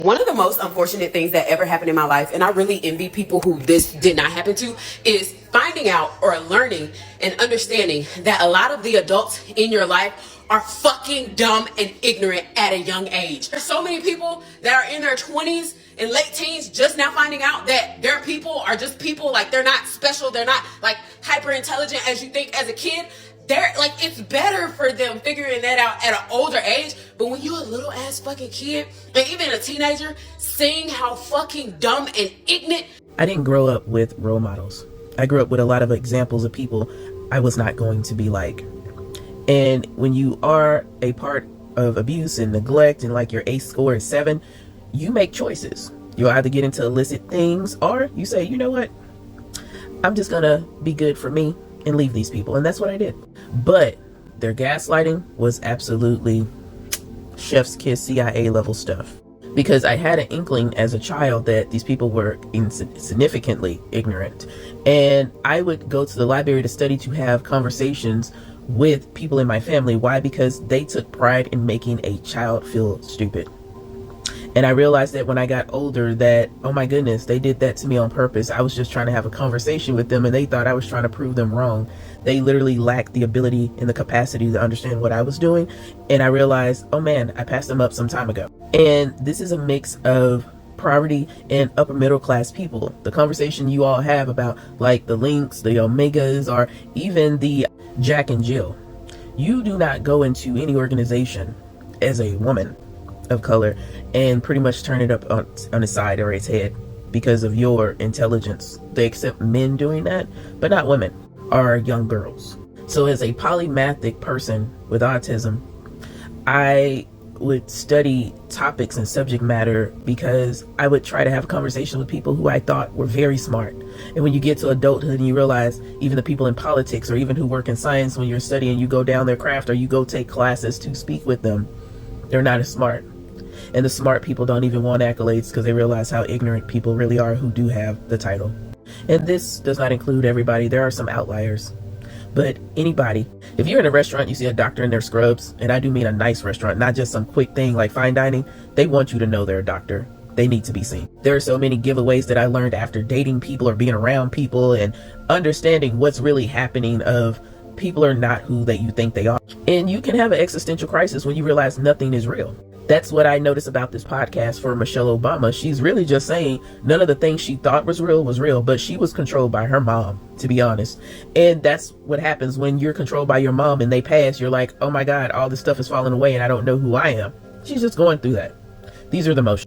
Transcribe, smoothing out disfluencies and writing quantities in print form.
One of the most unfortunate things that ever happened in my life, and I really envy people who this did not happen to, is finding out or learning and understanding that a lot of the adults in your life are fucking dumb and ignorant at a young age. There's so many people that are in their 20s and late teens just now finding out that their people are just people, like they're not special, they're not like hyper intelligent as you think as a kid. They're like, it's better for them figuring that out at an older age. But when you're a little ass fucking kid, and even a teenager, seeing how fucking dumb and ignorant. I didn't grow up with role models. I grew up with a lot of examples of people I was not going to be like. And when you are a part of abuse and neglect and like your ACE score is 7, you make choices. You'll either get into illicit things or you say, you know what? I'm just gonna be good for me and leave these people. And that's what I did. But their gaslighting was absolutely chef's kiss CIA level stuff. Because I had an inkling as a child that these people were significantly ignorant. And I would go to the library to study, to have conversations with people in my family. Why? Because they took pride in making a child feel stupid. And I realized that when I got older that, oh my goodness, they did that to me on purpose. I was just trying to have a conversation with them and they thought I was trying to prove them wrong. They literally lacked the ability and the capacity to understand what I was doing. And I realized, oh man, I passed them up some time ago. And this is a mix of poverty and upper middle class people. The conversation you all have about like the Links, the Omegas, or even the Jack and Jill. You do not go into any organization as a woman of color and pretty much turn it up on its side or its head because of your intelligence. They accept men doing that, but not women or young girls. So as a polymathic person with autism, I would study topics and subject matter because I would try to have a conversation with people who I thought were very smart. And when you get to adulthood and you realize even the people in politics or even who work in science, when you're studying, you go down their craft or you go take classes to speak with them, they're not as smart. And the smart people don't even want accolades because they realize how ignorant people really are who do have the title. And this does not include everybody. There are some outliers. But anybody, if you're in a restaurant, you see a doctor in their scrubs, and I do mean a nice restaurant, not just some quick thing like fine dining, they want you to know they're a doctor. They need to be seen. There are so many giveaways that I learned after dating people or being around people and understanding what's really happening of people are not who you think they are. And you can have an existential crisis when you realize nothing is real. That's what I noticed about this podcast for Michelle Obama. She's really just saying none of the things she thought was real, but she was controlled by her mom, to be honest. And that's what happens when you're controlled by your mom and they pass. You're like, oh my God, all this stuff is falling away and I don't know who I am. She's just going through that. These are the emotions.